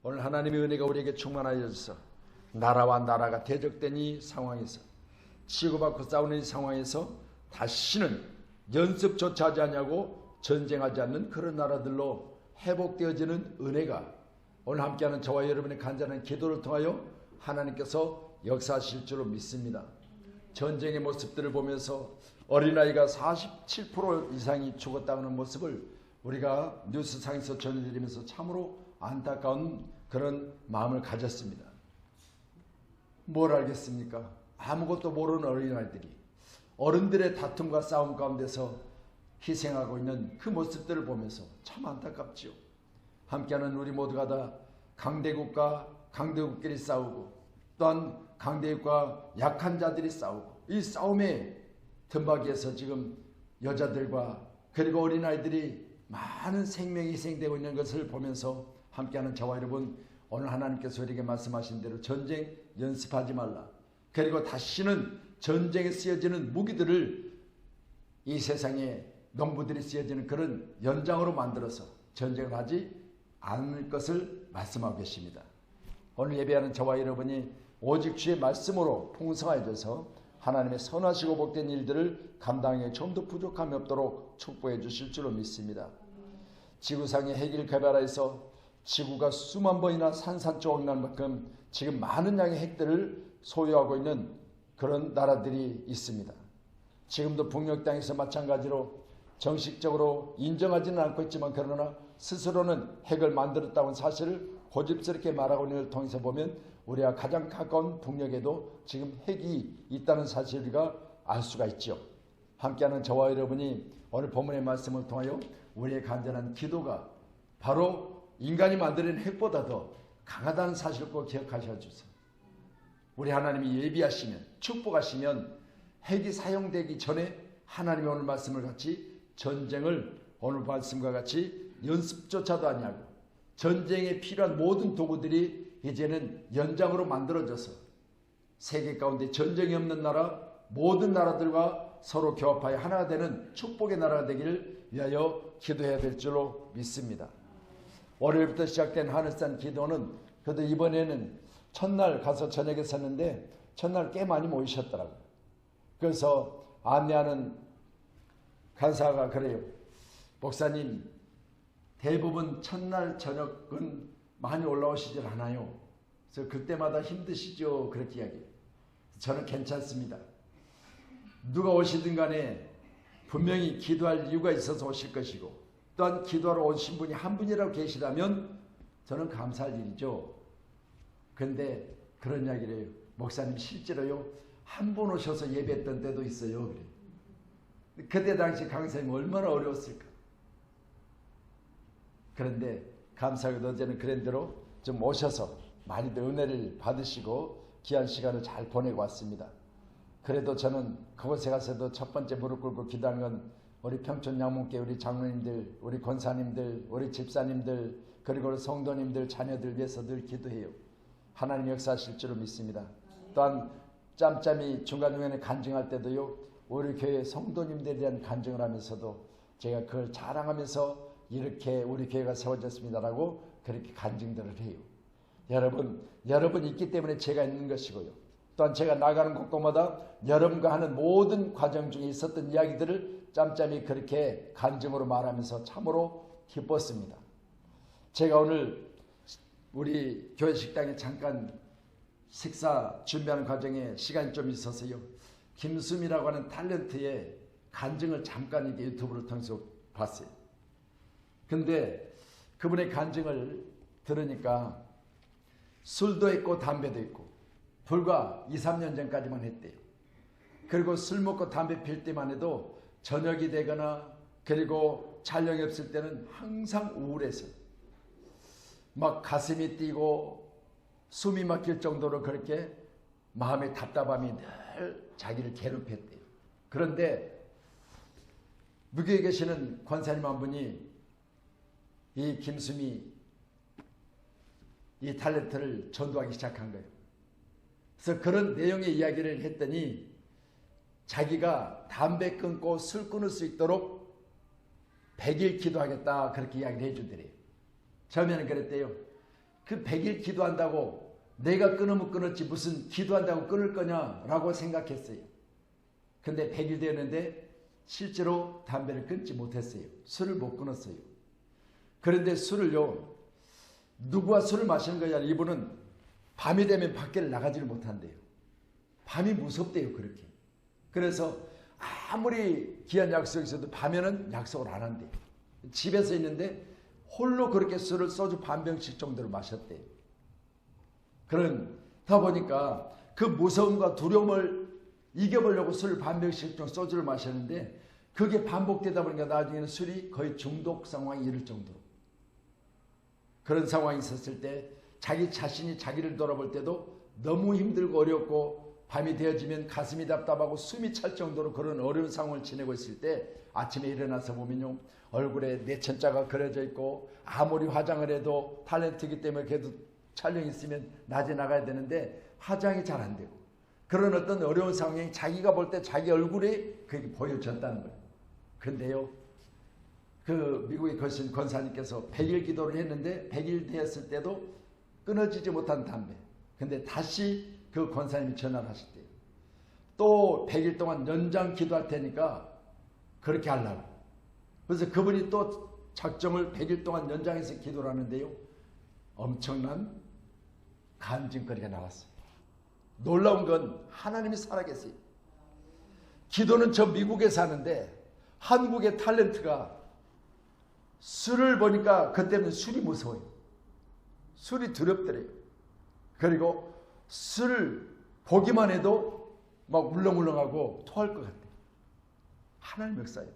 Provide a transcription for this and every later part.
오늘 하나님의 은혜가 우리에게 충만하여져서 나라와 나라가 대적된 이 상황에서 치고받고 싸우는 이 상황에서 다시는 연습조차 하지 않냐고 전쟁하지 않는 그런 나라들로 회복되어지는 은혜가 오늘 함께하는 저와 여러분의 간절한 기도를 통하여 하나님께서 역사하실 줄로 믿습니다. 전쟁의 모습들을 보면서 어린아이가 47% 이상이 죽었다는 모습을 우리가 뉴스상에서 전해드리면서 참으로 안타까운 그런 마음을 가졌습니다. 뭘 알겠습니까? 아무것도 모르는 어린아이들이 어른들의 다툼과 싸움 가운데서 희생하고 있는 그 모습들을 보면서 참 안타깝지요. 함께하는 우리 모두가 다 강대국과 강대국끼리 싸우고 또한 강대국과 약한 자들이 싸우고 이 싸움의 틈바기에서 지금 여자들과 그리고 어린아이들이 많은 생명이 희생되고 있는 것을 보면서 함께하는 저와 여러분, 오늘 하나님께서 우리에게 말씀하신 대로 전쟁 연습하지 말라. 그리고 다시는 전쟁에 쓰여지는 무기들을 이 세상에 농부들이 쓰여지는 그런 연장으로 만들어서 전쟁을 하지 않을 것을 말씀하고 계십니다. 오늘 예배하는 저와 여러분이 오직 주의 말씀으로 풍성해져서 하나님의 선하시고 복된 일들을 감당해 좀 더 부족함이 없도록 축복해 주실 줄로 믿습니다. 지구상의 핵을 개발해서 지구가 수만 번이나 산산조각 날 만큼 지금 많은 양의 핵들을 소유하고 있는 그런 나라들이 있습니다. 지금도 북녘 땅에서 마찬가지로 정식적으로 인정하지는 않고 있지만 그러나 스스로는 핵을 만들었다는 사실을 고집스럽게 말하고 있는 걸 통해서 보면 우리가 가장 가까운 북녘에도 지금 핵이 있다는 사실을 우리가 알 수가 있죠. 함께하는 저와 여러분이 오늘 본문의 말씀을 통하여 우리의 간절한 기도가 바로 인간이 만드는 핵보다 더 강하다는 사실을 꼭 기억하셔 주세요. 우리 하나님이 예비하시면 축복하시면 핵이 사용되기 전에 하나님의 오늘 말씀을 같이 전쟁을 오늘 말씀과 같이 연습조차도 아니하고 전쟁에 필요한 모든 도구들이 이제는 연장으로 만들어져서 세계 가운데 전쟁이 없는 나라 모든 나라들과 서로 교합하여 하나가 되는 축복의 나라가 되기를 위하여 기도해야 될 줄로 믿습니다. 월요일부터 시작된 하늘산 기도는 그래도 이번에는 첫날 가서 저녁에 섰는데 첫날 꽤 많이 모이셨더라고요. 그래서 안내하는 간사가 그래요. 목사님 대부분 첫날 저녁은 많이 올라오시질 않아요. 그래서 그때마다 힘드시죠? 그렇게 이야기해요. 저는 괜찮습니다. 누가 오시든 간에 분명히 기도할 이유가 있어서 오실 것이고 또한 기도하러 오신 분이 한 분이라도 계시다면 저는 감사할 일이죠. 그런데 그런 이야기를 해요. 목사님 실제로요 한 분 오셔서 예배했던 때도 있어요. 그래. 그때 당시 강사님이 얼마나 어려웠을까. 그런데 감사하게도 어제는 그런 대로 좀 오셔서 많이들 은혜를 받으시고 귀한 시간을 잘 보내고 왔습니다. 그래도 저는 그곳에 가서도 첫 번째 무릎 꿇고 기도하는 건 우리 평촌 양문교회 우리 장로님들, 우리 권사님들, 우리 집사님들 그리고 우리 성도님들 자녀들 위해서 늘 기도해요. 하나님 역사하실 줄로 믿습니다. 또한 짬짬이 중간중간에 간증할 때도요 우리 교회 성도님들에 대한 간증을 하면서도 제가 그걸 자랑하면서 이렇게 우리 교회가 세워졌습니다라고 그렇게 간증들을 해요. 여러분 있기 때문에 제가 있는 것이고요. 또한 제가 나가는 곳곳마다 여러분과 하는 모든 과정 중에 있었던 이야기들을 짬짬이 그렇게 간증으로 말하면서 참으로 기뻤습니다. 제가 오늘 우리 교회 식당에 잠깐 식사 준비하는 과정에 시간이 좀 있어서요. 김수미라고 하는 탤런트의 간증을 잠깐 이게 유튜브를 통해서 봤어요. 근데 그분의 간증을 들으니까 술도 있고 담배도 있고 불과 2, 3년 전까지만 했대요. 그리고 술 먹고 담배 필 때만 해도 저녁이 되거나 그리고 촬영이 없을 때는 항상 우울해서 막 가슴이 뛰고 숨이 막힐 정도로 그렇게 마음의 답답함이 늘 자기를 괴롭혔대요. 그런데 무교에 계시는 권사님 한 분이 이 김수미 이 탤런트를 전도하기 시작한 거예요. 그래서 그런 내용의 이야기를 했더니 자기가 담배 끊고 술 끊을 수 있도록 100일 기도하겠다 그렇게 이야기를 해주더래요. 처음에는 그랬대요. 그 100일 기도한다고 내가 끊으면 끊었지 무슨 기도한다고 끊을 거냐라고 생각했어요. 근데 100일 되었는데 실제로 담배를 끊지 못했어요. 술을 못 끊었어요. 그런데 술을요, 누구와 술을 마시는 거냐, 이분은 밤이 되면 밖에를 나가지를 못한대요. 밤이 무섭대요, 그렇게. 그래서 아무리 귀한 약속이 있어도 밤에는 약속을 안 한대요. 집에서 있는데 홀로 그렇게 술을 소주 반 병씩 정도로 마셨대요. 그러다 보니까 그 무서움과 두려움을 이겨보려고 술을 반 병씩 정도 소주를 마셨는데 그게 반복되다 보니까 나중에는 술이 거의 중독 상황에 이를 정도로 그런 상황이 있었을 때 자기 자신이 자기를 돌아볼 때도 너무 힘들고 어렵고 밤이 되어지면 가슴이 답답하고 숨이 찰 정도로 그런 어려운 상황을 지내고 있을 때 아침에 일어나서 보면요, 얼굴에 내천자가 그려져 있고 아무리 화장을 해도 탤런트이기 때문에 그래도 촬영이 있으면 낮에 나가야 되는데 화장이 잘 안 되고 그런 어떤 어려운 상황이 자기가 볼 때 자기 얼굴에 그게 보여졌다는 거예요. 그런데요, 그 미국에 거신 권사님께서 100일 기도를 했는데 100일 되었을 때도 끊어지지 못한 담배. 근데 다시 그 권사님이 전화를 하셨대요. 또 100일 동안 연장 기도할 테니까 그렇게 하려고. 그래서 그분이 또 작정을 100일 동안 연장해서 기도를 하는데요, 엄청난 간증거리가 나왔어요. 놀라운 건 하나님이 살아계세요. 기도는 저 미국에 사는데 한국의 탤런트가 술을 보니까 그때는 술이 무서워요. 술이 두렵더래요. 그리고 술을 보기만 해도 막 울렁울렁하고 토할 것 같아요. 하나님 역사예요.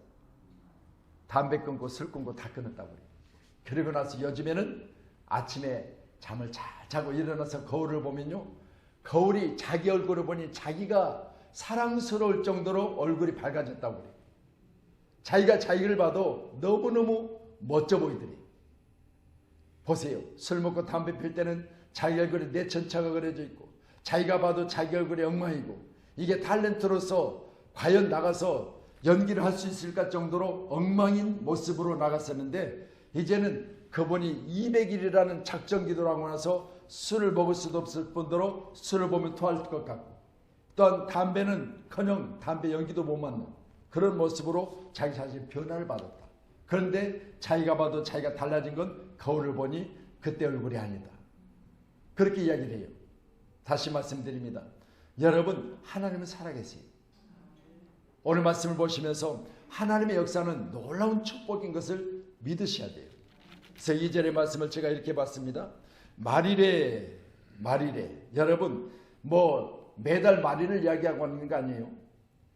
담배 끊고 술 끊고 다 끊었다고 그래요. 그리고 나서 요즘에는 아침에 잠을 잘 자고 일어나서 거울을 보면요, 거울이 자기 얼굴을 보니 자기가 사랑스러울 정도로 얼굴이 밝아졌다고 그래요. 자기가 자기를 봐도 너무너무 멋져 보이더래요. 보세요. 술 먹고 담배 필 때는 자기 얼굴에 내천차가 그려져 있고 자기가 봐도 자기 얼굴이 엉망이고 이게 탤런트로서 과연 나가서 연기를 할 수 있을까 정도로 엉망인 모습으로 나갔었는데 이제는 그분이 200일이라는 작정 기도를 하고 나서 술을 먹을 수도 없을 뿐더러 술을 보면 토할 것 같고 또한 담배는커녕 담배 연기도 못 맡는 그런 모습으로 자기 자신이 변화를 받았다. 그런데 자기가 봐도 자기가 달라진 건 거울을 보니 그때 얼굴이 아니다. 그렇게 이야기를 해요. 다시 말씀드립니다. 여러분, 하나님은 살아계세요. 오늘 말씀을 보시면서 하나님의 역사는 놀라운 축복인 것을 믿으셔야 돼요. 그래서 2절의 말씀을 제가 이렇게 봤습니다. 말일에 여러분 뭐 매달 말일을 이야기하고 있는 거 아니에요?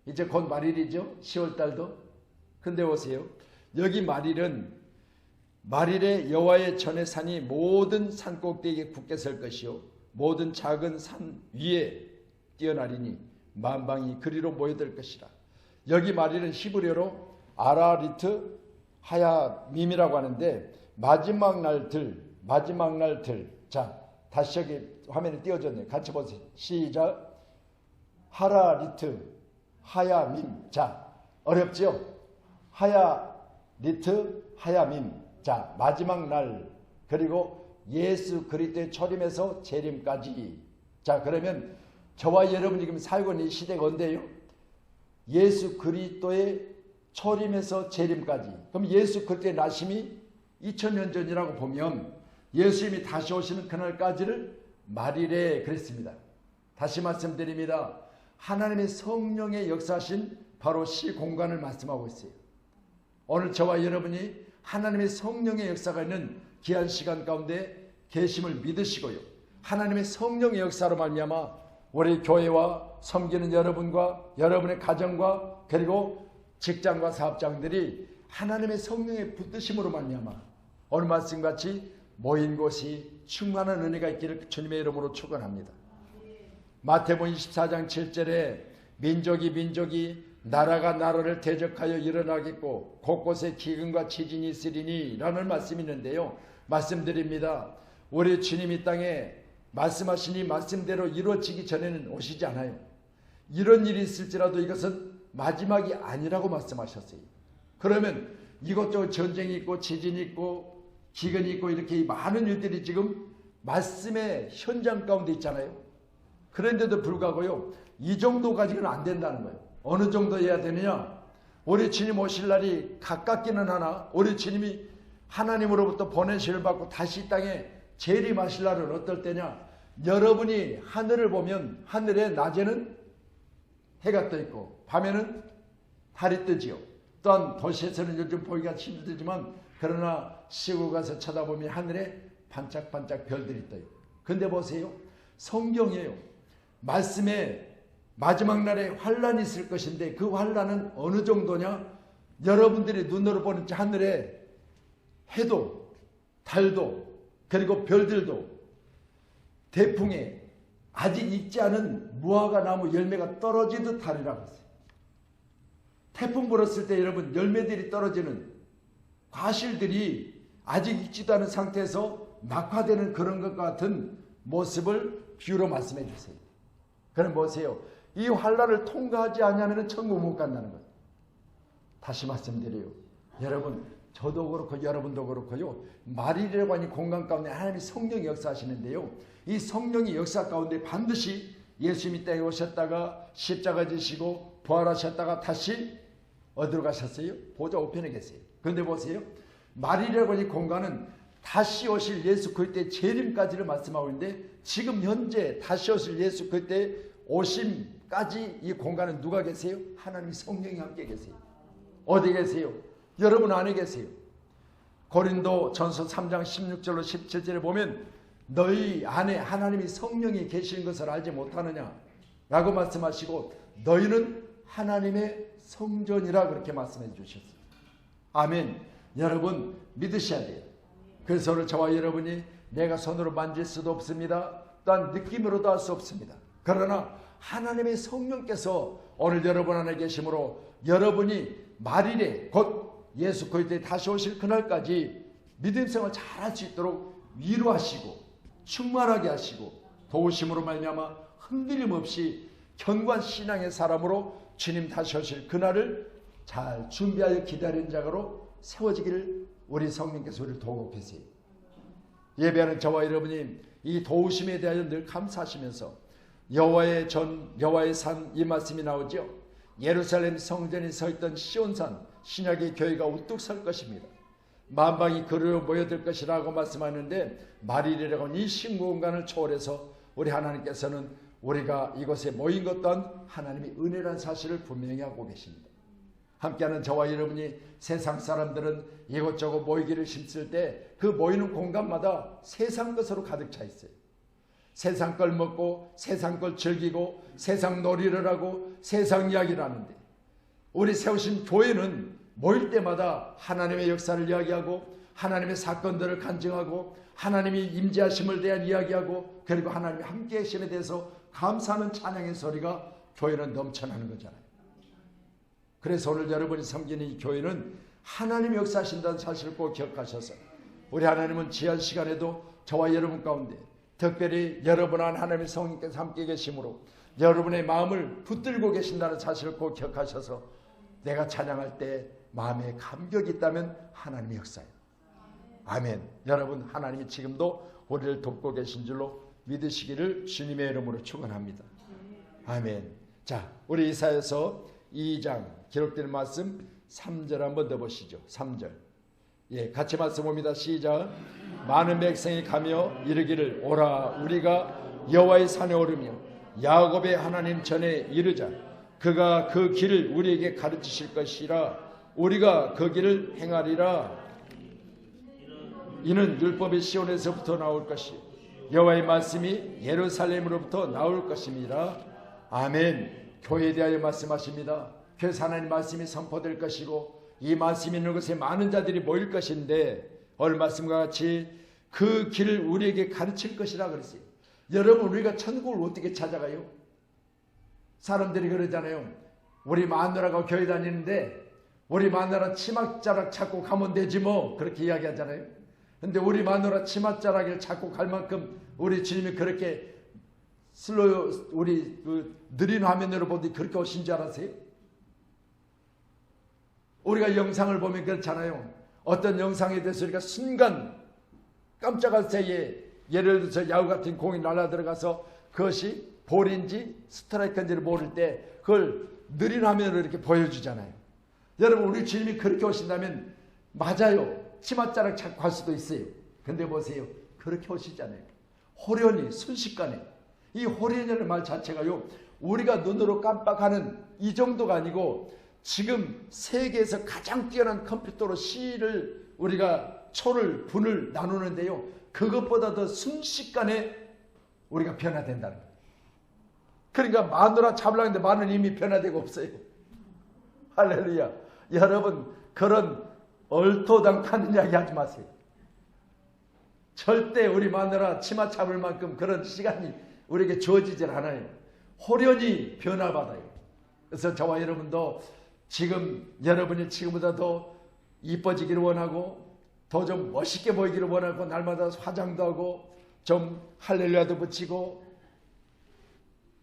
이제 곧 말일이죠. 10월달도. 근데 보세요. 여기 말일에 여호와의 전의 산이 모든 산 꼭대기에 굳게 설 것이요 모든 작은 산 위에 뛰어나리니 만방이 그리로 모여들 것이라. 여기 말일은 히브리어로 아라리트 하야밈이라고 하는데 마지막 날들. 자, 다시 여기 화면에 띄워졌네요. 같이 보세요. 시작. 하라리트 하야밈. 자, 어렵죠? 하야리트 하야밈. 자, 마지막 날 그리고 예수 그리스도의 초림에서 재림까지. 자, 그러면 저와 여러분이 지금 살고 있는 이 시대가 언제예요? 예수 그리스도의 초림에서 재림까지. 그럼 예수 그리스도의 나심이 2000년 전이라고 보면 예수님이 다시 오시는 그날까지를 말일에 그랬습니다. 다시 말씀드립니다. 하나님의 성령의 역사하신 바로 시공간을 말씀하고 있어요. 오늘 저와 여러분이 하나님의 성령의 역사가 있는 귀한 시간 가운데 계심을 믿으시고요. 하나님의 성령의 역사로 말미암아 우리 교회와 섬기는 여러분과 여러분의 가정과 그리고 직장과 사업장들이 하나님의 성령의 붙드심으로 말미암아 오늘 말씀같이 모인 곳이 충만한 은혜가 있기를 주님의 이름으로 축원합니다. 마태복음 24장 7절에 민족이 나라가 나라를 대적하여 일어나겠고 곳곳에 기근과 지진이 있으리니 라는 말씀이 있는데요. 말씀드립니다. 우리 주님이 이 땅에 말씀하신 이 말씀대로 이루어지기 전에는 오시지 않아요. 이런 일이 있을지라도 이것은 마지막이 아니라고 말씀하셨어요. 그러면 이것저것 전쟁이 있고 지진이 있고 기근이 있고 이렇게 많은 일들이 지금 말씀의 현장 가운데 있잖아요. 그런데도 불구하고요, 이 정도 가지고는 안 된다는 거예요. 어느 정도 해야 되느냐? 우리 주님 오실 날이 가깝기는 하나, 우리 주님이 하나님으로부터 보내심을 받고 다시 이 땅에 재림하실 날은 어떨 때냐? 여러분이 하늘을 보면 하늘에 낮에는 해가 떠 있고 밤에는 달이 뜨지요. 또한 도시에서는 요즘 보기가 힘들지만 그러나 시골 가서 쳐다보면 하늘에 반짝반짝 별들이 떠요. 근데 보세요. 성경이에요. 말씀에 마지막 날에 환란이 있을 것인데 그 환란은 어느 정도냐? 여러분들이 눈으로 보는 하늘에 해도 달도 그리고 별들도 대풍에 아직 익지 않은 무화과 나무 열매가 떨어지듯 하리라고 했어요. 태풍 불었을 때 여러분 열매들이 떨어지는 과실들이 아직 익지도 않은 상태에서 낙화되는 그런 것 같은 모습을 비유로 말씀해 주세요. 그럼 보세요. 이 환란을 통과하지 않으면 천국 못 간다는 거예요. 다시 말씀드려요. 여러분 저도 그렇고 여러분도 그렇고요. 말이라고 하는 공간 가운데 하나님이 성령이 역사하시는데요. 이 성령의 역사 가운데 반드시 예수님이 땅에 오셨다가 십자가 지시고 부활하셨다가 다시 어디로 가셨어요? 보좌 우편에 계세요. 그런데 보세요. 말이라고 하는 공간은 다시 오실 예수 그리스도의 재림까지를 말씀하고 있는데 지금 현재 다시 오실 예수 그리스도의 오심까지 이 공간은 누가 계세요? 하나님이 성령이 함께 계세요. 어디 계세요? 여러분 안에 계세요. 고린도 전서 3장 16절로 17절에 보면 너희 안에 하나님이 성령이 계시는 것을 알지 못하느냐 라고 말씀하시고 너희는 하나님의 성전이라 그렇게 말씀해 주셨어요. 아멘. 여러분 믿으셔야 돼요. 그래서 오늘 저와 여러분이 내가 손으로 만질 수도 없습니다. 또한 느낌으로도 할 수 없습니다. 그러나 하나님의 성령께서 오늘 여러분 안에 계심으로 여러분이 말일에 곧 예수 그리스도에 다시 오실 그날까지 믿음 생활 잘할 수 있도록 위로하시고 충만하게 하시고 도우심으로 말미암아 흔들림 없이 견고한 신앙의 사람으로 주님 다시 오실 그날을 잘 준비하여 기다리는 자가로 세워지기를 우리 성령께서 우리를 도우고 계세요. 예배하는 저와 여러분이 이 도우심에 대하여 늘 감사하시면서 여호와의 산 이 말씀이 나오죠. 예루살렘 성전이 서 있던 시온산 신약의 교회가 우뚝 설 것입니다. 만방이 그리로 모여들 것이라고 말씀하는데 말일이라고 하는 이 신공간을 초월해서 우리 하나님께서는 우리가 이곳에 모인 것 또한 하나님의 은혜라는 사실을 분명히 하고 계십니다. 함께하는 저와 여러분이 세상 사람들은 이곳저곳 모이기를 힘쓸 때 그 모이는 공간마다 세상 것으로 가득 차 있어요. 세상 걸 먹고 세상 걸 즐기고 세상 놀이를 하고 세상 이야기를 하는데 우리 세우신 교회는 모일 때마다 하나님의 역사를 이야기하고 하나님의 사건들을 간증하고 하나님이 임재하심을 대한 이야기하고 그리고 하나님의 함께 계심에 대해서 감사하는 찬양의 소리가 교회는 넘쳐나는 거잖아요. 그래서 오늘 여러분이 섬기는 이 교회는 하나님이 역사하신다는 사실을 꼭 기억하셔서 우리 하나님은 지한 시간에도 저와 여러분 가운데 특별히 여러분 안 하나님의 성령께서 함께 계심으로 여러분의 마음을 붙들고 계신다는 사실을 꼭 기억하셔서 내가 찬양할 때 마음에 감격이 있다면 하나님의 역사예요. 아멘. 여러분 하나님이 지금도 우리를 돕고 계신 줄로 믿으시기를 주님의 이름으로 축원합니다. 아멘. 자, 우리 이사야서 2장 기록된 말씀 3절 한번 더 보시죠. 3절. 예, 같이 말씀 봅니다. 시작. 많은 백성이 가며 이르기를 오라 우리가 여호와의 산에 오르며 야곱의 하나님 전에 이르자. 그가 그 길을 우리에게 가르치실 것이라 우리가 그 길을 행하리라. 이는 율법이 시온에서부터 나올 것이 여호와의 말씀이 예루살렘으로부터 나올 것입니다. 아멘. 교회에 대하여 말씀하십니다. 그래서 하나님 말씀이 선포될 것이고 이 말씀이 있는 곳에 많은 자들이 모일 것인데 오늘 말씀과 같이 그 길을 우리에게 가르칠 것이라 그랬어요. 여러분 우리가 천국을 어떻게 찾아가요? 사람들이 그러잖아요. 우리 마누라가 교회 다니는데 우리 마누라 치맛자락 찾고 가면 되지 뭐 그렇게 이야기하잖아요. 근데 우리 마누라 치맛자락을 찾고 갈 만큼 우리 주님이 그렇게 슬로우 우리 느린 화면으로 보니 그렇게 오신 줄 알았어요? 우리가 영상을 보면 그렇잖아요. 어떤 영상에 대해서 우리가 순간 깜짝할 새에 예를 들어서 야구 같은 공이 날아 들어가서 그것이 볼인지 스트라이크인지를 모를 때 그걸 느린 화면으로 이렇게 보여주잖아요. 여러분, 우리 주님이 그렇게 오신다면 맞아요. 치맛자락 찾고 갈 수도 있어요. 근데 보세요. 그렇게 오시잖아요. 호련히 순식간에. 이 호련이라는 말 자체가요, 우리가 눈으로 깜빡하는 이 정도가 아니고 지금 세계에서 가장 뛰어난 컴퓨터로 시를 우리가 초를 분을 나누는데요, 그것보다 더 순식간에 우리가 변화된다는 거예요. 그러니까 마누라 잡으려고 했는데 마누라는 이미 변화되고 없어요. 할렐루야. 여러분, 그런 얼토당타는 이야기 하지 마세요. 절대 우리 마누라 치마 잡을 만큼 그런 시간이 우리에게 주어지질 않아요. 호련히 변화받아요. 그래서 저와 여러분도 지금 여러분이 지금보다 더 이뻐지기를 원하고 더 좀 멋있게 보이기를 원하고 날마다 화장도 하고 좀 할렐루야도 붙이고,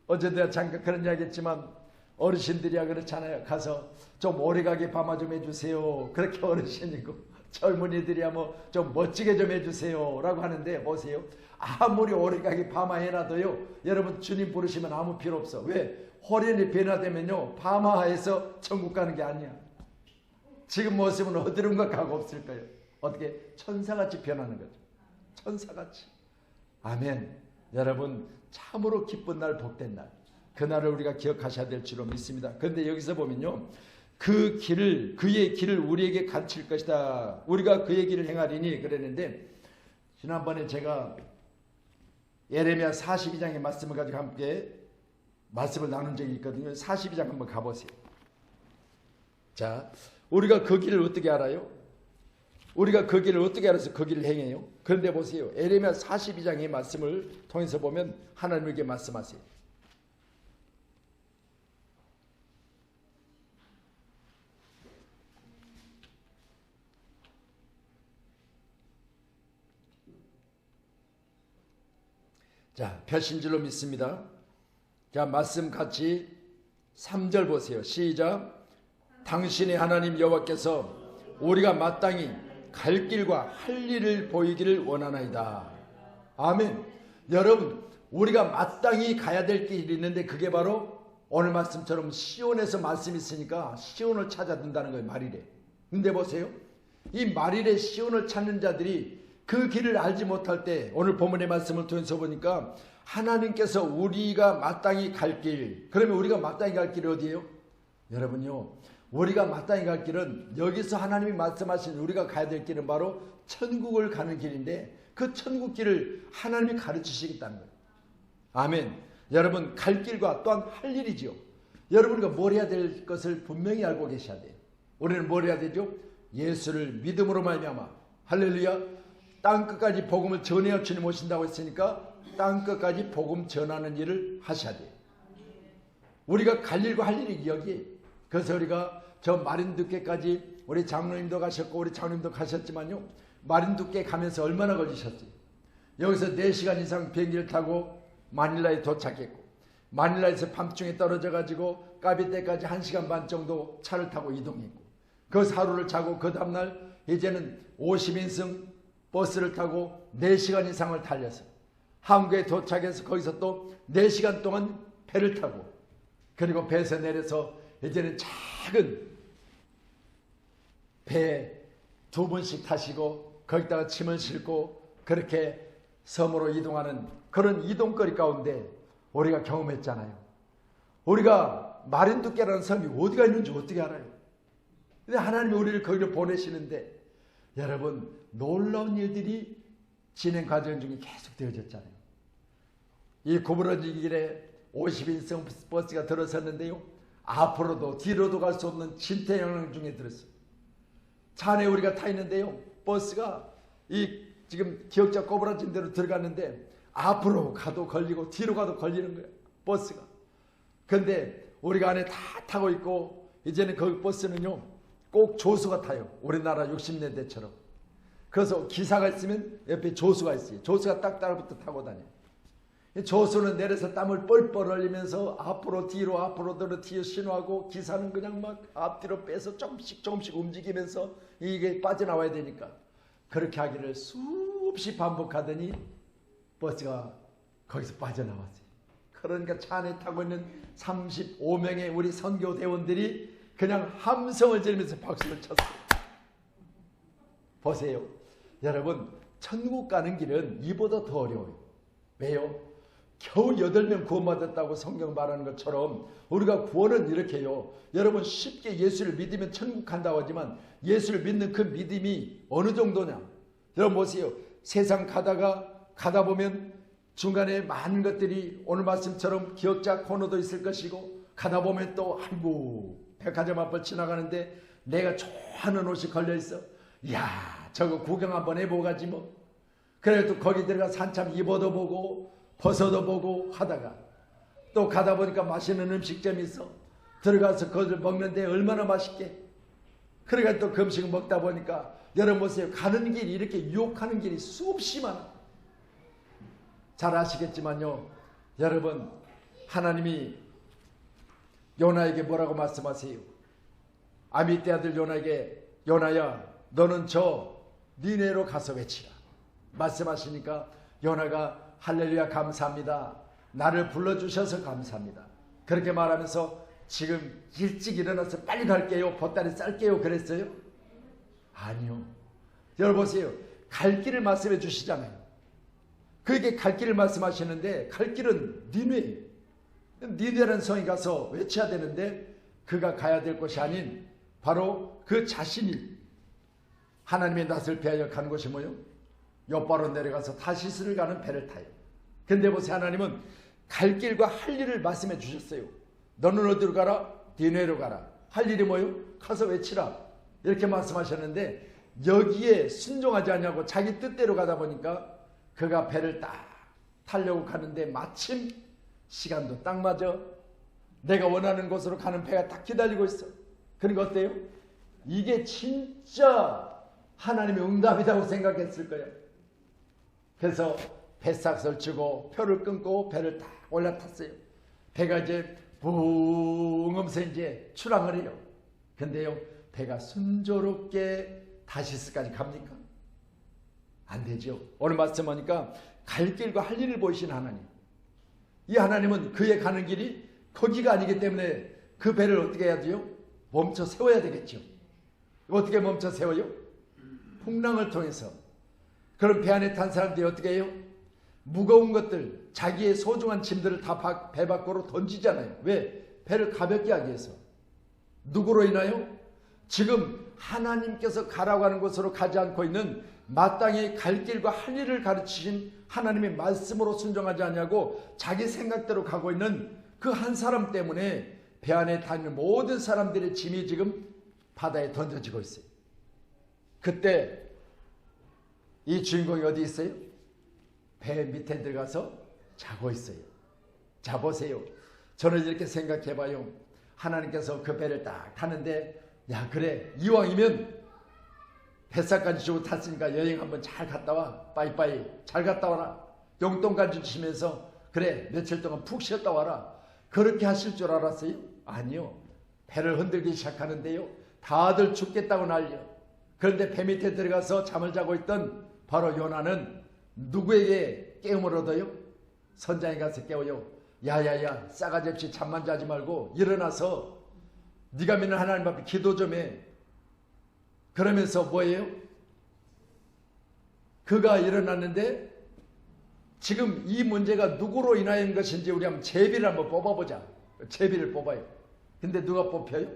어제 내가 잠깐 그런 이야기 했지만 어르신들이야 그렇잖아요. 가서 좀 오래가게 파마 좀 해주세요. 그렇게 어르신이고, 젊은이들이야 뭐 좀 멋지게 좀 해주세요 라고 하는데, 보세요. 아무리 오래가게 파마해놔도요, 여러분 주님 부르시면 아무 필요 없어. 왜? 호련히 변화되면요, 파마해서 천국 가는 게 아니야. 지금 모습은 어디론가 가고 없을 거예요. 어떻게? 천사같이 변하는 거죠. 천사같이. 아멘. 여러분, 참으로 기쁜 날, 복된 날, 그날을 우리가 기억하셔야 될 줄로 믿습니다. 그런데 여기서 보면요, 그 길을, 그의 길을 우리에게 가르칠 것이다. 우리가 그의 길을 행하리니 그랬는데, 지난번에 제가 예레미야 42장의 말씀을 가지고 함께 말씀을 나눈 적이 있거든요. 42장 한번 가보세요. 자, 우리가 그 길을 어떻게 알아요? 우리가 그 길을 어떻게 알아서 그 길을 행해요? 그런데 보세요. 예레미야 42장의 말씀을 통해서 보면 하나님에게 말씀하세요. 자, 펴신 줄로 믿습니다. 자, 말씀 같이 3절 보세요. 시작. 당신의 하나님 여호와께서 우리가 마땅히 갈 길과 할 일을 보이기를 원하나이다. 아멘. 여러분, 우리가 마땅히 가야 될 길이 있는데 그게 바로 오늘 말씀처럼 시온에서 말씀이 있으니까 시온을 찾아든다는 거예요. 말일에. 근데 보세요. 이 말일에 시온을 찾는 자들이 그 길을 알지 못할 때, 오늘 본문의 말씀을 통해서 보니까 하나님께서 우리가 마땅히 갈 길, 그러면 우리가 마땅히 갈 길이 어디예요? 여러분요, 우리가 마땅히 갈 길은 여기서 하나님이 말씀하신 우리가 가야 될 길은 바로 천국을 가는 길인데, 그 천국 길을 하나님이 가르치시겠다는 거예요. 아멘. 여러분, 갈 길과 또한 할 일이지요. 여러분과 뭘 해야 될 것을 분명히 알고 계셔야 돼요. 우리는 뭘 해야 되죠? 예수를 믿음으로 말미암아, 할렐루야, 땅끝까지 복음을 전해야 주님 오신다고 했으니까 땅끝까지 복음 전하는 일을 하셔야 돼요. 우리가 갈 일과 할 일이 여기에. 그래서 우리가 저 마린두께까지 우리 장로님도 가셨고 우리 장로님도 가셨지만요, 마린두께 가면서 얼마나 걸리셨어요? 여기서 4시간 이상 비행기를 타고 마닐라에 도착했고, 마닐라에서 밤중에 떨어져 가지고 까비떼까지 1시간 반 정도 차를 타고 이동했고, 그 하루를 자고 그 다음날 이제는 50인승 버스를 타고 4시간 이상을 달려서 한국에 도착해서 거기서 또 4시간 동안 배를 타고, 그리고 배에서 내려서 이제는 작은 배 2번씩 타시고 거기다가 짐을 싣고 그렇게 섬으로 이동하는 그런 이동거리 가운데 우리가 경험했잖아요. 우리가 마린두께라는 섬이 어디가 있는지 어떻게 알아요? 근데 하나님이 우리를 거기를 보내시는데, 여러분, 놀라운 일들이 진행 과정 중에 계속 되어졌잖아요. 이 구부러진 길에 50인승 버스가 들어섰는데요, 앞으로도 뒤로도 갈 수 없는 진퇴양난 중에 들었어요. 차 안에 우리가 타 있는데요, 버스가 이 지금 기역자 꼬부라진 대로 들어갔는데 앞으로 가도 걸리고 뒤로 가도 걸리는 거예요, 버스가. 근데 우리가 안에 다 타고 있고, 이제는 그 버스는요 꼭 조수가 타요. 우리나라 60년대처럼. 그래서 기사가 있으면 옆에 조수가 있어요. 조수가 딱 따라붙어 타고 다녀요. 조수는 내려서 땀을 뻘뻘 흘리면서 앞으로 뒤로 뒤로 신호하고, 기사는 그냥 막 앞뒤로 빼서 조금씩 움직이면서 이게 빠져나와야 되니까 그렇게 하기를 수없이 반복하더니 버스가 거기서 빠져나왔어요. 그러니까 차 안에 타고 있는 35명의 우리 선교대원들이 그냥 함성을 지르면서 박수를 쳤어요. 보세요. 여러분, 천국 가는 길은 이보다 더 어려워요. 왜요? 겨우 8명 구원받았다고 성경 말하는 것처럼 우리가 구원은 이렇게 해요. 여러분, 쉽게 예수를 믿으면 천국 간다고 하지만 예수를 믿는 그 믿음이 어느 정도냐? 여러분 보세요. 세상 가다 보면 중간에 많은 것들이 오늘 말씀처럼 기억자 코너도 있을 것이고, 가다 보면 또 아이고 백화점 앞을 지나가는데 내가 좋아하는 옷이 걸려있어. 이야, 저거 구경 한번 해보고 가지 뭐. 그래도 거기 들어가서 한참 입어도 보고 벗어도 보고 하다가 또 가다 보니까 맛있는 음식점이 있어. 들어가서 그것을 먹는데 얼마나 맛있게. 그러니까 또 그 음식을 먹다 보니까 여러분 보세요. 가는 길이 이렇게 유혹하는 길이 수없이 많아. 잘 아시겠지만요. 여러분, 하나님이 요나에게 뭐라고 말씀하세요? 아미떼 아들 요나에게, 요나야 너는 저 니네로 가서 외치라 말씀하시니까 요나가 할렐루야 감사합니다. 나를 불러주셔서 감사합니다. 그렇게 말하면서 지금 일찍 일어나서 빨리 갈게요. 보따리 쌀게요. 그랬어요? 아니요. 여러분 보세요. 갈 길을 말씀해 주시잖아요. 그에게 갈 길을 말씀하시는데 갈 길은 니네예요. 니네라는 성에 가서 외쳐야 되는데 그가 가야 될 곳이 아닌 바로 그 자신이 하나님의 낯을 피하여 간 곳이 뭐요? 요바로 내려가서 다시스를 가는 배를 타요. 근데 보세요. 하나님은 갈 길과 할 일을 말씀해 주셨어요. 너는 어디로 가라? 니네로 가라. 할 일이 뭐요? 가서 외치라. 이렇게 말씀하셨는데 여기에 순종하지 않냐고 자기 뜻대로 가다 보니까 그가 배를 딱 타려고 가는데 마침 시간도 딱 맞아. 내가 원하는 곳으로 가는 배가 딱 기다리고 있어. 그러니까 어때요? 이게 진짜 하나님의 응답이라고 생각했을 거예요. 그래서 배싹을 치고 표를 끊고 배를 딱 올라탔어요. 배가 이제 붕 하면서 이제 출항을 해요. 근데요, 배가 순조롭게 다시스까지 갑니까? 안 되죠. 오늘 말씀하니까 갈 길과 할 일을 보이신 하나님. 이 하나님은 그의 가는 길이 거기가 아니기 때문에 그 배를 어떻게 해야 돼요? 멈춰 세워야 되겠죠. 어떻게 멈춰 세워요? 풍랑을 통해서. 그럼 배 안에 탄 사람들이 어떻게 해요? 무거운 것들, 자기의 소중한 짐들을 다 배 밖으로 던지잖아요. 왜? 배를 가볍게 하기 위해서. 누구로 인하여? 지금 하나님께서 가라고 하는 곳으로 가지 않고 있는 마땅히 갈 길과 할 일을 가르치신 하나님의 말씀으로 순종하지 않냐고 자기 생각대로 가고 있는 그 한 사람 때문에 배 안에 다니는 모든 사람들의 짐이 지금 바다에 던져지고 있어요. 그때 이 주인공이 어디 있어요? 배 밑에 들어가서 자고 있어요. 자 보세요. 저는 이렇게 생각해 봐요. 하나님께서 그 배를 딱 타는데 야 그래 이왕이면 뱃살까지 주고 탔으니까 여행 한번 잘 갔다 와. 빠이빠이 잘 갔다 와라. 용돈까지 주시면서 그래 며칠 동안 푹 쉬었다 와라. 그렇게 하실 줄 알았어요? 아니요. 배를 흔들기 시작하는데요. 다들 죽겠다고 난리요. 그런데 배 밑에 들어가서 잠을 자고 있던 바로 요나는 누구에게 깨움을 얻어요? 선장에 가서 깨워요. 야야야 싸가지 없이 잠만 자지 말고 일어나서 네가 믿는 하나님 앞에 기도 좀 해. 그러면서 뭐예요? 그가 일어났는데 지금 이 문제가 누구로 인하여인 것인지 우리 한번 제비를 한번 뽑아보자. 제비를 뽑아요. 근데 누가 뽑혀요?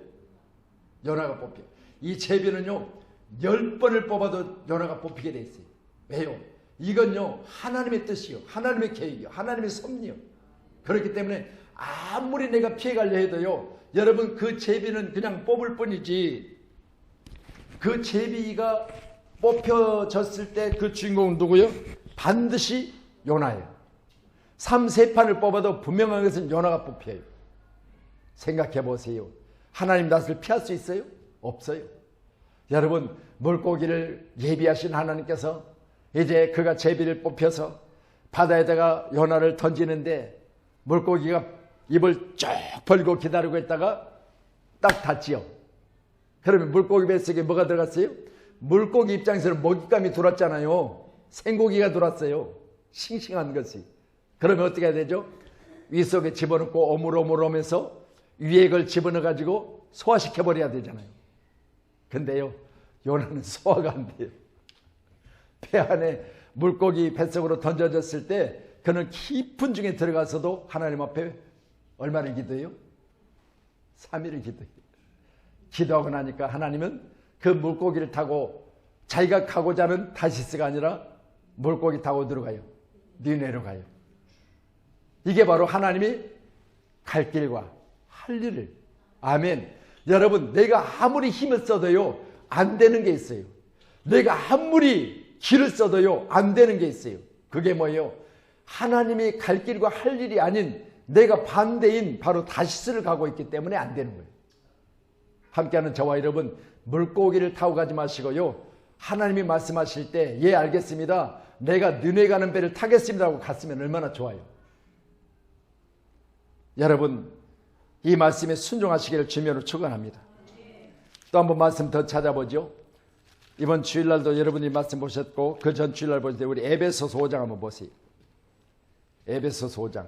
요나가 뽑혀요. 이 제비는요 10번을 뽑아도 요나가 뽑히게 돼 있어요. 왜요? 이건요 하나님의 뜻이요, 하나님의 계획이요, 하나님의 섭리요. 그렇기 때문에 아무리 내가 피해가려 해도요 여러분 그 제비는 그냥 뽑을 뿐이지 그 제비가 뽑혀졌을 때 그 주인공은 누구요? 반드시 요나예요. 3~4판을 뽑아도 분명한 것은 요나가 뽑혀요. 생각해 보세요. 하나님 낯을 피할 수 있어요? 없어요. 여러분 물고기를 예비하신 하나님께서 이제 그가 제비를 뽑혀서 바다에다가 요나를 던지는데 물고기가 입을 쭉 벌고 기다리고 있다가 딱 닿지요. 그러면 물고기 뱃속에 뭐가 들어갔어요? 물고기 입장에서는 먹잇감이 들어왔잖아요. 생고기가 들어왔어요. 싱싱한 것이. 그러면 어떻게 해야 되죠? 위 속에 집어넣고 오물오물하면서 위에 걸 집어넣어가지고 소화시켜버려야 되잖아요. 근데요, 요나는 소화가 안 돼요. 배 안에 물고기 뱃속으로 던져졌을 때 그는 깊은 중에 들어가서도 하나님 앞에 얼마를 기도해요? 3일을 기도해요. 기도하고 나니까 하나님은 그 물고기를 타고 자기가 가고자 하는 다시스가 아니라 물고기 타고 들어가요. 니네로 가요. 이게 바로 하나님이 갈 길과 할 일을. 아멘. 여러분, 내가 아무리 힘을 써도요 안 되는 게 있어요. 내가 아무리 길을 써도요 안 되는 게 있어요. 그게 뭐예요? 하나님이 갈 길과 할 일이 아닌 내가 반대인 바로 다시스를 가고 있기 때문에 안 되는 거예요. 함께하는 저와 여러분, 물고기를 타고 가지 마시고요, 하나님이 말씀하실 때 예 알겠습니다, 내가 너네 가는 배를 타겠습니다 하고 갔으면 얼마나 좋아요. 여러분, 이 말씀에 순종하시기를 주님으로 축원합니다. 또 한 번 말씀 더 찾아보죠. 이번 주일날도 여러분이 말씀 보셨고 그 전 주일날 보실 때 우리 에베소서 5장 한번 보세요. 에베소서 5장.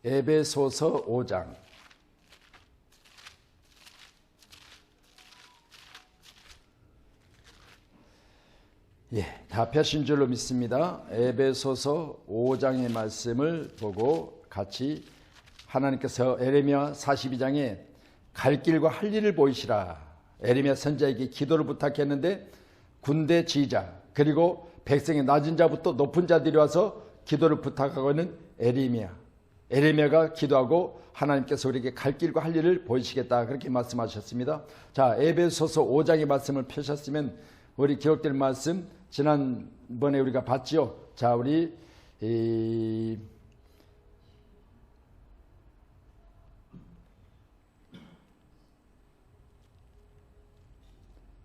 에베소서 5장. 예, 다 펴신 줄로 믿습니다. 에베소서 5장의 말씀을 보고 같이 하나님께서 에레미야 42장에 갈 길과 할 일을 보이시라. 에레미야 선지자에게 기도를 부탁했는데 군대 지휘자 그리고 백성의 낮은 자부터 높은 자들이 와서 기도를 부탁하고 있는 에레미야가 기도하고 하나님께서 우리에게 갈 길과 할 일을 보이시겠다 그렇게 말씀하셨습니다. 자, 에베소서 5장의 말씀을 펴셨으면 우리 기록될 말씀 지난번에 우리가 봤죠. 자, 우리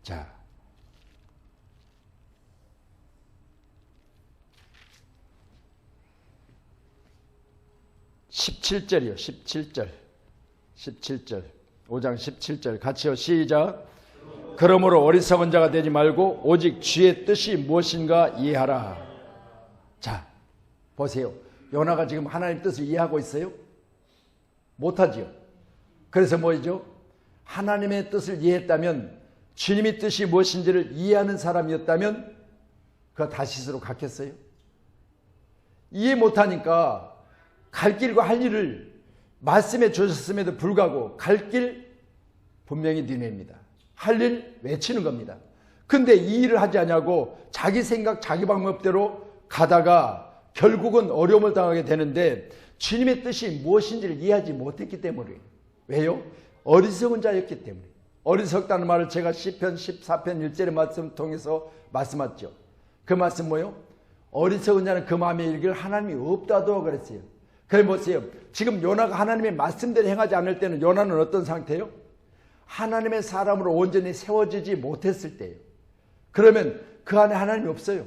자, 17절이요. 17절 5장 17절 같이요. 시작. 그러므로 어리석은 자가 되지 말고 오직 주의 뜻이 무엇인가 이해하라. 자, 보세요. 요나가 지금 하나님 뜻을 이해하고 있어요? 못하지요. 그래서 뭐죠? 하나님의 뜻을 이해했다면, 주님의 뜻이 무엇인지를 이해하는 사람이었다면 그가 다시스로 갔겠어요? 이해 못하니까 갈 길과 할 일을 말씀해 주셨음에도 불구하고 갈 길 분명히 니네입니다. 할 일 외치는 겁니다. 근데 이 일을 하지 않냐고 자기 생각 자기 방법대로 가다가 결국은 어려움을 당하게 되는데 주님의 뜻이 무엇인지를 이해하지 못했기 때문에. 왜요? 어리석은 자였기 때문에. 어리석다는 말을 제가 시편 14편 1절의 말씀을 통해서 말씀하죠. 그 말씀 뭐예요? 어리석은 자는 그 마음에 이르기를 하나님이 없다도 그랬어요. 그래 보세요. 지금 요나가 하나님의 말씀대로 행하지 않을 때는 요나는 어떤 상태예요? 하나님의 사람으로 온전히 세워지지 못했을 때예요. 그러면 그 안에 하나님이 없어요.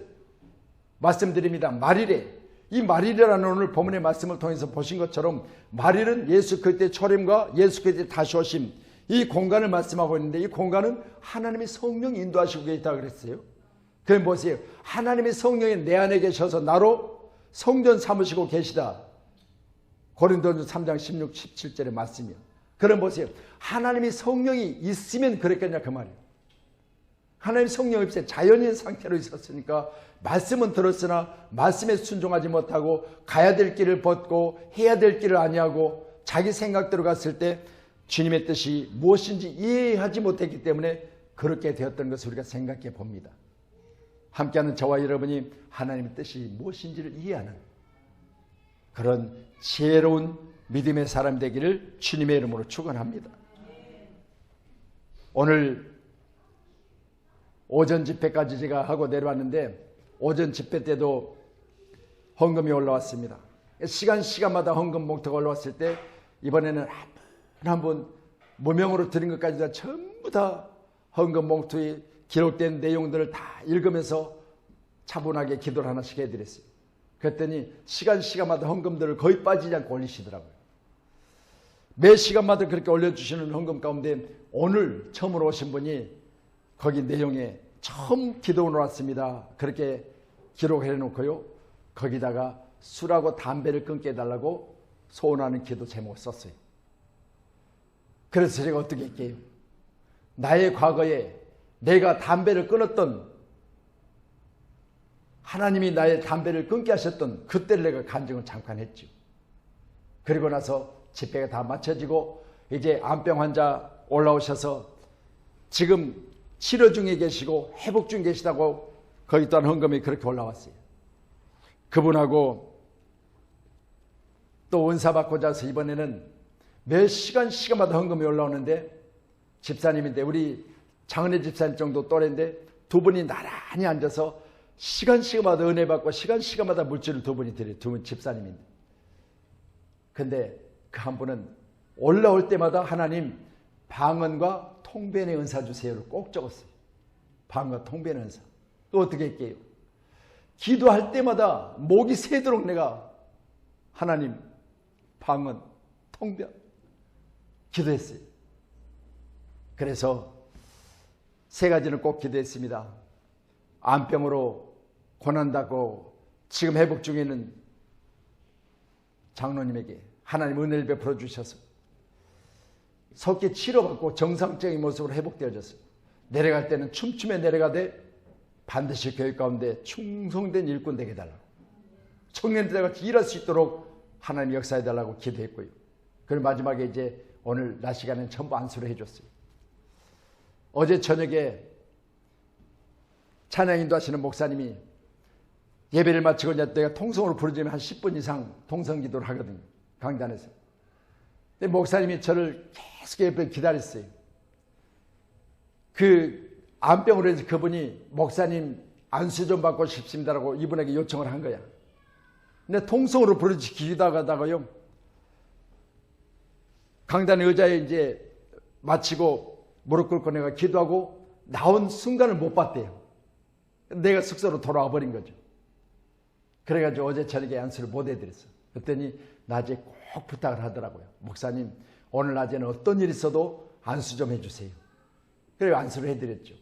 말씀드립니다. 말일에, 이 말일이라는 오늘 본문의 말씀을 통해서 보신 것처럼 말일은 예수 그리스도의 초림과 예수 그리스도의 다시 오심, 이 공간을 말씀하고 있는데 이 공간은 하나님의 성령이 인도하시고 계시다 그랬어요. 그럼 보세요. 하나님의 성령이 내 안에 계셔서 나로 성전 삼으시고 계시다. 고린도전서 3장 16, 17절의 말씀이요. 그럼 보세요. 하나님의 성령이 있으면 그랬겠냐 그 말이에요. 하나님의 성령이 없이 자연인 상태로 있었으니까 말씀은 들었으나 말씀에 순종하지 못하고 가야 될 길을 벗고 해야 될 길을 아니하고 자기 생각대로 갔을 때 주님의 뜻이 무엇인지 이해하지 못했기 때문에 그렇게 되었던 것을 우리가 생각해 봅니다. 함께하는 저와 여러분이 하나님의 뜻이 무엇인지를 이해하는 그런 지혜로운 믿음의 사람 되기를 주님의 이름으로 축원합니다. 오늘 오전 집회까지 제가 하고 내려왔는데 오전 집회 때도 헌금이 올라왔습니다. 시간마다 헌금 봉투가 올라왔을 때 이번에는 한 분 무명으로 드린 것까지 다 전부 다 헌금 봉투에 기록된 내용들을 다 읽으면서 차분하게 기도를 하나씩 해드렸어요. 그랬더니 시간마다 헌금들을 거의 빠지지 않고 올리시더라고요. 매 시간마다 그렇게 올려주시는 헌금 가운데 오늘 처음으로 오신 분이 거기 내용에 처음 기도원으로 왔습니다. 그렇게 기록해 놓고요. 거기다가 술하고 담배를 끊게 해달라고 소원하는 기도 제목을 썼어요. 그래서 제가 어떻게 할게요? 나의 과거에 내가 담배를 끊었던, 하나님이 나의 담배를 끊게 하셨던 그때를 내가 간증을 잠깐 했죠. 그리고 나서 집회가 다 마쳐지고 이제 암병 환자 올라오셔서 지금 치료 중에 계시고 회복 중에 계시다고 거기 또한 헌금이 그렇게 올라왔어요. 그분하고 또 은사 받고자 해서 이번에는 몇 시간마다 헌금이 올라오는데, 집사님인데 우리 장은혜 집사님 정도 또래인데 두 분이 나란히 앉아서 시간마다 은혜 받고 시간마다 물질을 두 분이 드려요. 두 분 집사님인데. 근데 그 한 분은 올라올 때마다 하나님 방언과 통변의 은사 주세요를 꼭 적었어요. 방언과 통변의 은사. 또 어떻게 할게요? 기도할 때마다 목이 새도록 내가 하나님 방언, 통변 기도했어요. 그래서 세 가지는 꼭 기도했습니다. 암병으로 고난받고 지금 회복 중에 있는 장로님에게 하나님 은혜를 베풀어 주셔서 속히 치료받고 정상적인 모습으로 회복되어졌어요. 내려갈 때는 춤추며 내려가되 반드시 교회 가운데 충성된 일꾼 되게 해달라고, 청년들 같이 일할 수 있도록 하나님 역사해달라고 기도했고요. 그리고 마지막에 이제 오늘 낮 시간에는 전부 안수를 해줬어요. 어제 저녁에 찬양 인도하시는 목사님이 예배를 마치고 이제 내가 통성으로 부르짖으면 한 10분 이상 통성 기도를 하거든요. 강단에서. 근데 목사님이 저를 계속 옆에 기다렸어요. 그 암병으로 해서 그분이 목사님 안수 좀 받고 싶습니다라고 이분에게 요청을 한 거야. 근데 통성으로 부르짖기다가요, 강단의 의자에 이제 마치고 무릎 꿇고 내가 기도하고 나온 순간을 못 봤대요. 내가 숙소로 돌아와 버린 거죠. 그래가지고 어제 저녁에 안수를 못 해드렸어. 그랬더니 낮에 꼭 부탁을 하더라고요. 목사님, 오늘 낮에는 어떤 일이 있어도 안수 좀 해주세요. 그래서 안수를 해드렸죠.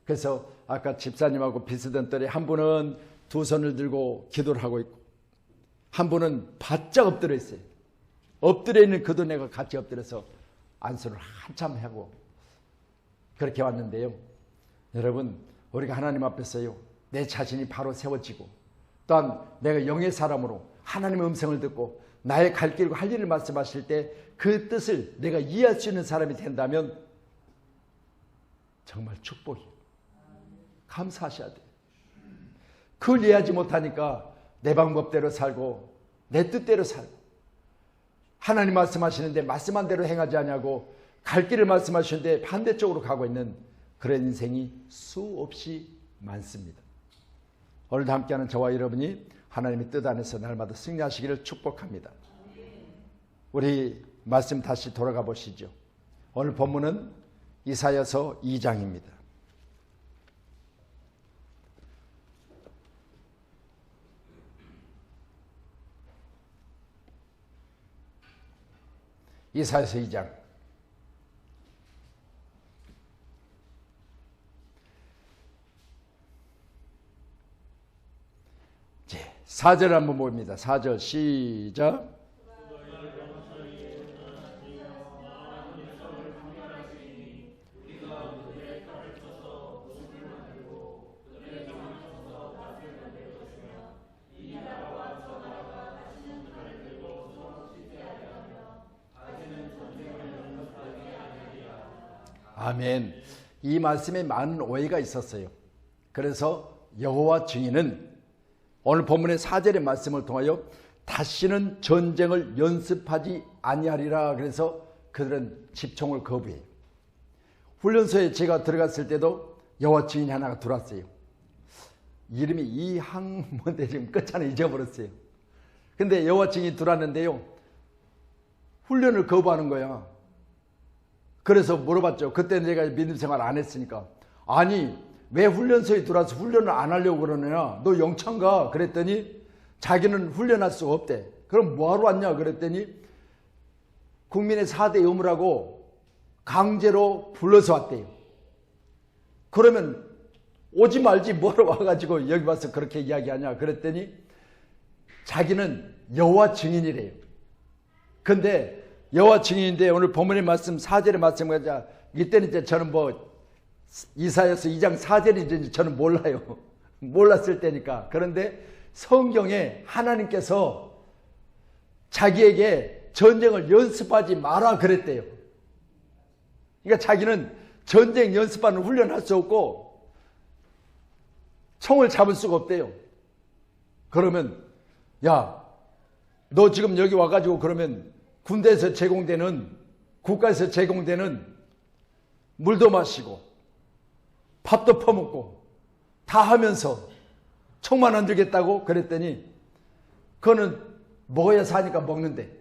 그래서 아까 집사님하고 비슷한 또래 한 분은 두 손을 들고 기도를 하고 있고, 한 분은 바짝 엎드려 있어요. 엎드려 있는 그도 내가 같이 엎드려서 안수를 한참 하고 그렇게 왔는데요. 여러분, 우리가 하나님 앞에서요, 내 자신이 바로 세워지고 또한 내가 영의 사람으로 하나님의 음성을 듣고 나의 갈 길과 할 일을 말씀하실 때 그 뜻을 내가 이해할 수 있는 사람이 된다면 정말 축복이에요. 감사하셔야 돼요. 그걸 이해하지 못하니까 내 방법대로 살고 내 뜻대로 살고, 하나님 말씀하시는데 말씀한 대로 행하지 않냐고 갈 길을 말씀하시는데 반대쪽으로 가고 있는 그런 인생이 수없이 많습니다. 오늘도 함께하는 저와 여러분이 하나님의 뜻 안에서 날마다 승리하시기를 축복합니다. 우리 말씀 다시 돌아가 보시죠. 오늘 본문은 이사야서 2장입니다. 이사야서 2장. 제 4절 한번 봅니다. 4절 시작. 아멘. 이 말씀에 많은 오해가 있었어요. 그래서 여호와 증인은 오늘 본문의 4절의 말씀을 통하여 다시는 전쟁을 연습하지 아니하리라. 그래서 그들은 집총을 거부해요. 훈련소에 제가 들어갔을 때도 여호와 증인이 하나가 들어왔어요. 이름이 이항뭔데 지금 끝자는 잊어버렸어요. 근데 여호와 증인이 들어왔는데요, 훈련을 거부하는 거야. 그래서 물어봤죠. 그때는 제가 믿음 생활 안 했으니까. 아니, 왜 훈련소에 들어와서 훈련을 안 하려고 그러느냐? 너 영창가? 그랬더니 자기는 훈련할 수가 없대. 그럼 뭐하러 왔냐? 그랬더니 국민의 4대 의무라고 강제로 불러서 왔대요. 그러면 오지 말지 뭐하러 와가지고 여기 와서 그렇게 이야기하냐 그랬더니 자기는 여호와 증인이래요. 근데 여호와 증인인데 오늘 본문의 말씀 4절의 말씀을 가자. 이때는 이제 저는 뭐 이사야서 2장 4절인지 저는 몰라요. 몰랐을 때니까. 그런데 성경에 하나님께서 자기에게 전쟁을 연습하지 마라 그랬대요. 그러니까 자기는 전쟁 연습하는 훈련할 수 없고 총을 잡을 수가 없대요. 그러면 야, 너 지금 여기 와가지고 그러면 군대에서 제공되는 국가에서 제공되는 물도 마시고 밥도 퍼먹고 다 하면서 총만 안 들겠다고 그랬더니 그거는 먹어야 사니까 먹는데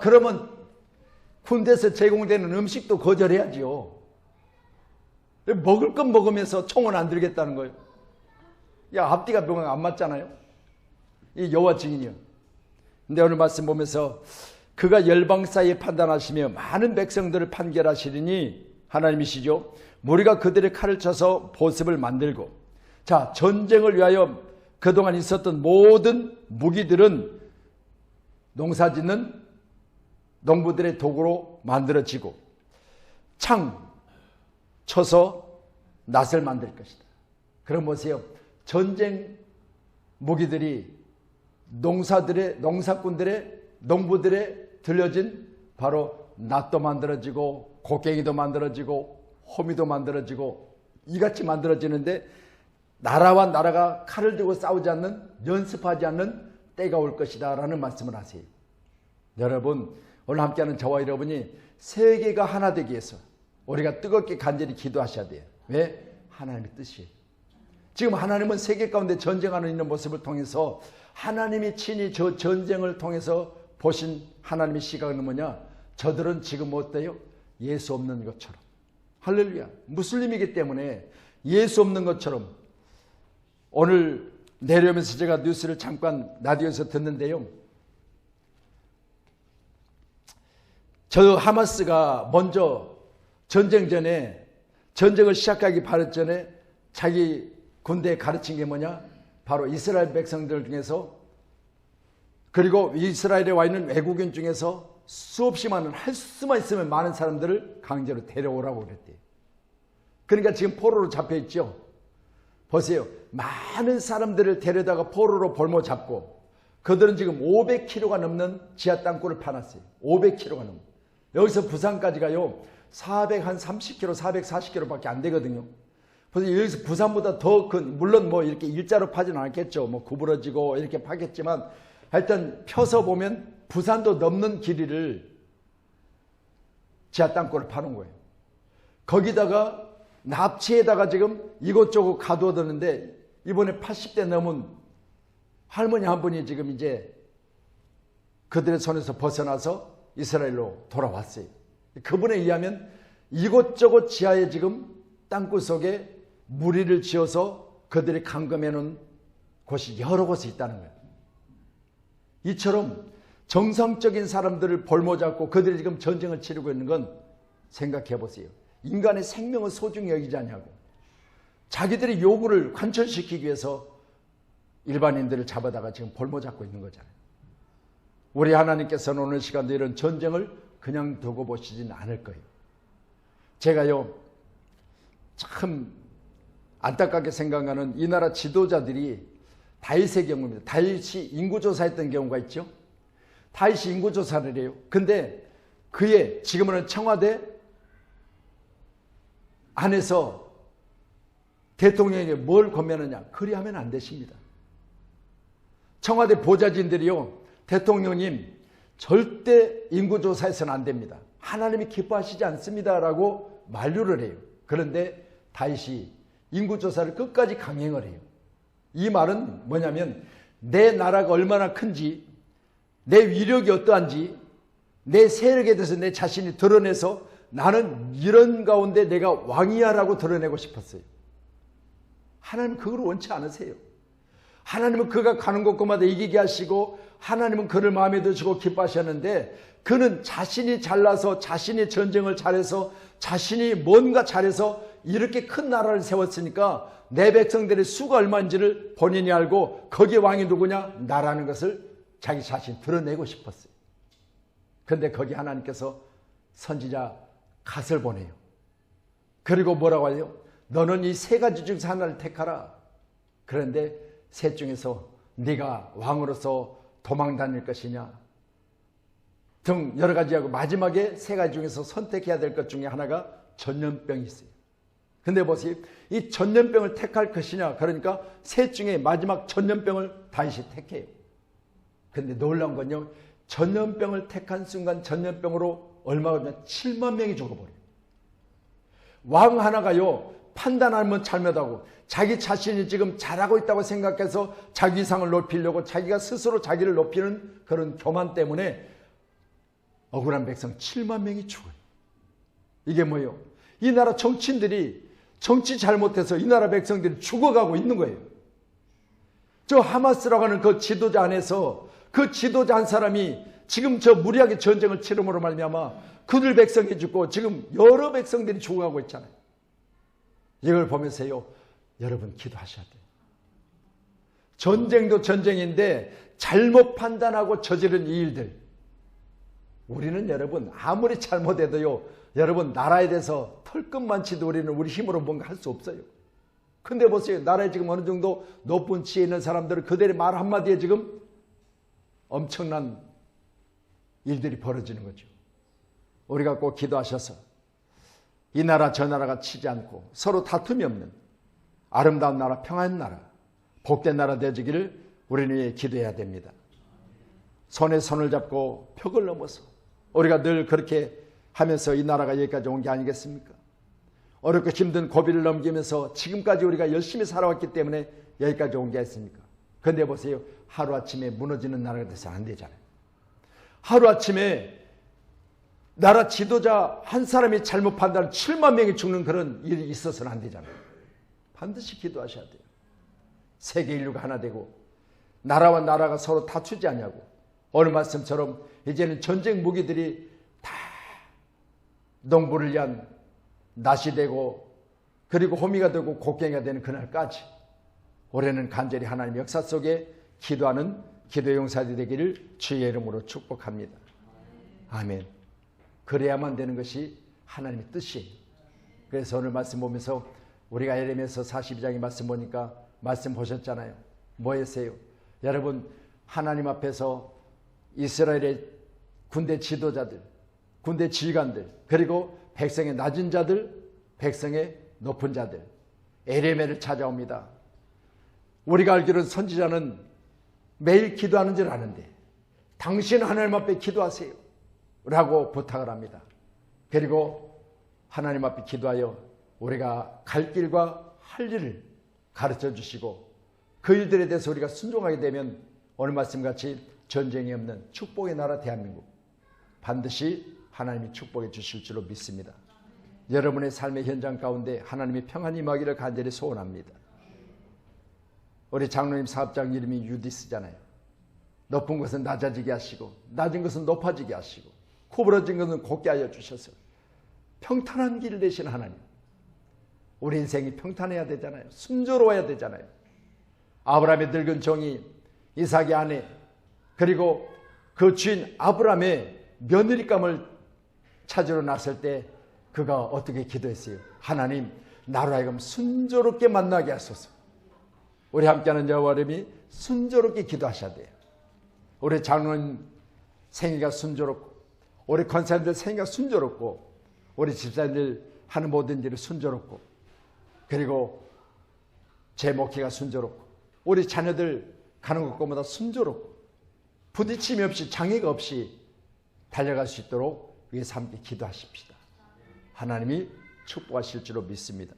그러면 군대에서 제공되는 음식도 거절해야지요. 먹을 건 먹으면서 총은 안 들겠다는 거예요. 야, 앞뒤가 명확 안 맞잖아요. 이 여호와 증인이요. 근데 오늘 말씀 보면서 그가 열방 사이에 판단하시며 많은 백성들을 판결하시리니 하나님이시죠. 우리가 그들의 칼을 쳐서 보습을 만들고 자, 전쟁을 위하여 그동안 있었던 모든 무기들은 농사짓는 농부들의 도구로 만들어지고 창 쳐서 낫을 만들 것이다. 그럼 보세요. 전쟁 무기들이 농사꾼들의 농부들의 들려진 바로 낫도 만들어지고 곡괭이도 만들어지고 호미도 만들어지고 이같이 만들어지는데 나라와 나라가 칼을 들고 싸우지 않는 연습하지 않는 때가 올 것이다 라는 말씀을 하세요. 여러분 오늘 함께하는 저와 여러분이 세계가 하나 되기 위해서 우리가 뜨겁게 간절히 기도하셔야 돼요. 왜? 하나님의 뜻이에요. 지금 하나님은 세계 가운데 전쟁하는 있는 모습을 통해서 하나님이 친히 저 전쟁을 통해서 보신 하나님의 시각은 뭐냐? 저들은 지금 어때요? 예수 없는 것처럼. 할렐루야. 무슬림이기 때문에 예수 없는 것처럼. 오늘 내려오면서 제가 뉴스를 잠깐 라디오에서 듣는데요. 저 하마스가 먼저 전쟁 전에 전쟁을 시작하기 바로 전에 자기 군대에 가르친 게 뭐냐? 바로 이스라엘 백성들 중에서 그리고 이스라엘에 와 있는 외국인 중에서 수없이 많은 할 수만 있으면 많은 사람들을 강제로 데려오라고 그랬대요. 그러니까 지금 포로로 잡혀 있죠. 보세요. 많은 사람들을 데려다가 포로로 볼모 잡고 그들은 지금 500km가 넘는 지하 땅굴을 파놨어요. 500km가 넘는. 여기서 부산까지 가요. 430km, 440km밖에 안 되거든요. 그래서 여기서 부산보다 더 큰, 물론 뭐 이렇게 일자로 파지는 않겠죠. 뭐 구부러지고 이렇게 파겠지만 하여튼 펴서 보면 부산도 넘는 길이를 지하 땅굴을 파는 거예요. 거기다가 납치에다가 지금 이곳저곳 가두어두는데 이번에 80대 넘은 할머니 한 분이 지금 이제 그들의 손에서 벗어나서 이스라엘로 돌아왔어요. 그분에 의하면 이곳저곳 지하에 지금 땅굴 속에 무리를 지어서 그들이 감금해 놓은 곳이 여러 곳에 있다는 거예요. 이처럼 정상적인 사람들을 볼모 잡고 그들이 지금 전쟁을 치르고 있는 건 생각해 보세요. 인간의 생명을 소중히 여기지 않냐고. 자기들의 요구를 관철시키기 위해서 일반인들을 잡아다가 지금 볼모 잡고 있는 거잖아요. 우리 하나님께서는 오늘 시간도 이런 전쟁을 그냥 두고 보시진 않을 거예요. 제가요 참 안타깝게 생각하는 이 나라 지도자들이 다윗의 경우입니다. 다윗이 인구조사했던 경우가 있죠. 다윗이 인구조사를 해요. 근데 그의 지금은 청와대 안에서 대통령에게 뭘 권면하냐? 그리하면 안 되십니다. 청와대 보좌진들이요. 대통령님 절대 인구조사해서는 안 됩니다. 하나님이 기뻐하시지 않습니다라고 만류를 해요. 그런데 다윗이 인구조사를 끝까지 강행을 해요. 이 말은 뭐냐면 내 나라가 얼마나 큰지 내 위력이 어떠한지 내 세력에 대해서 내 자신이 드러내서 나는 이런 가운데 내가 왕이야라고 드러내고 싶었어요. 하나님은 그걸 원치 않으세요. 하나님은 그가 가는 곳곳마다 이기게 하시고 하나님은 그를 마음에 드시고 기뻐하셨는데 그는 자신이 잘나서 자신이 전쟁을 잘해서 자신이 뭔가 잘해서 이렇게 큰 나라를 세웠으니까 내 백성들의 수가 얼마인지를 본인이 알고 거기에 왕이 누구냐? 나라는 것을 자기 자신 드러내고 싶었어요. 그런데 거기 하나님께서 선지자 갓을 보내요. 그리고 뭐라고 해요? 너는 이 세 가지 중에서 하나를 택하라. 그런데 셋 중에서 네가 왕으로서 도망 다닐 것이냐 등 여러 가지하고 마지막에 세 가지 중에서 선택해야 될 것 중에 하나가 전염병이 있어요. 근데 보세요. 이 전염병을 택할 것이냐, 그러니까 셋 중에 마지막 전염병을 다윗이 택해요. 근데 놀라운 건요, 전염병을 택한 순간 전염병으로 얼마가 되냐? 7만 명이 죽어버려요. 왕 하나가요, 판단하면 잘못하고 자기 자신이 지금 잘하고 있다고 생각해서 자기 이상을 높이려고 자기가 스스로 자기를 높이는 그런 교만 때문에 억울한 백성 7만 명이 죽어요. 이게 뭐예요? 이 나라 정치인들이 정치 잘못해서 이 나라 백성들이 죽어가고 있는 거예요. 저 하마스라고 하는 그 지도자 안에서 그 지도자 한 사람이 지금 저 무리하게 전쟁을 치름으로 말미암아 그들 백성이 죽고 지금 여러 백성들이 죽어가고 있잖아요. 이걸 보면서요, 여러분 기도하셔야 돼요. 전쟁도 전쟁인데 잘못 판단하고 저지른 이 일들, 우리는 여러분 아무리 잘못해도요, 여러분 나라에 대해서 털끝만치도 우리는 우리 힘으로 뭔가 할 수 없어요. 근데 보세요, 나라에 지금 어느 정도 높은 지혜 있는 사람들은 그들의 말 한마디에 지금 엄청난 일들이 벌어지는 거죠. 우리가 꼭 기도하셔서 이 나라 저 나라가 치지 않고 서로 다툼이 없는 아름다운 나라, 평안한 나라, 복된 나라 되지기를 우리는 위해 기도해야 됩니다. 손에 손을 잡고 벽을 넘어서 우리가 늘 그렇게 하면서 이 나라가 여기까지 온 게 아니겠습니까? 어렵고 힘든 고비를 넘기면서 지금까지 우리가 열심히 살아왔기 때문에 여기까지 온 게 있습니까? 그런데 보세요, 하루아침에 무너지는 나라가 돼서는 안 되잖아요. 하루아침에 나라 지도자 한 사람이 잘못 판단을 7만 명이 죽는 그런 일이 있어서는 안 되잖아요. 반드시 기도하셔야 돼요. 세계 인류가 하나 되고 나라와 나라가 서로 다투지 않냐고. 오늘 말씀처럼 이제는 전쟁 무기들이 다 농부를 위한 낫이 되고 그리고 호미가 되고 곡괭이가 되는 그날까지 올해는 간절히 하나님의 역사 속에 기도하는 기도의 용사들이 되기를 주의 이름으로 축복합니다. 아멘. 그래야만 되는 것이 하나님의 뜻이에요. 그래서 오늘 말씀 보면서 우리가 예레미야서 42장의 말씀 보니까 말씀 보셨잖아요. 뭐였어요? 여러분, 하나님 앞에서 이스라엘의 군대 지도자들, 군대 지휘관들, 그리고 백성의 낮은 자들, 백성의 높은 자들, 예레미야를 찾아옵니다. 우리가 알기로는 선지자는 매일 기도하는 줄 아는데 당신 하나님 앞에 기도하세요 라고 부탁을 합니다. 그리고 하나님 앞에 기도하여 우리가 갈 길과 할 일을 가르쳐 주시고 그 일들에 대해서 우리가 순종하게 되면 오늘 말씀같이 전쟁이 없는 축복의 나라 대한민국 반드시 하나님이 축복해 주실 줄로 믿습니다. 여러분의 삶의 현장 가운데 하나님의 평안이 임하기를 간절히 소원합니다. 우리 장로님 사업장 이름이 유디스잖아요. 높은 것은 낮아지게 하시고 낮은 것은 높아지게 하시고 구부러진 것은 곱게 하여 주셔서 평탄한 길을 내신 하나님. 우리 인생이 평탄해야 되잖아요. 순조로워야 되잖아요. 아브라함의 늙은 종이 이삭의 아내 그리고 그 주인 아브라함의 며느리감을 찾으러 나설 때 그가 어떻게 기도했어요? 하나님, 나로 하여금 순조롭게 만나게 하소서. 우리 함께하는 여호와 이름이 순조롭게 기도하셔야 돼요. 우리 장로님 생애가 순조롭고 우리 권사님들 생애가 순조롭고 우리 집사님들 하는 모든 일이 순조롭고 그리고 제 목회가 순조롭고 우리 자녀들 가는 것보다 순조롭고 부딪힘이 없이 장애가 없이 달려갈 수 있도록 위해서 함께 기도하십시다. 하나님이 축복하실 줄로 믿습니다.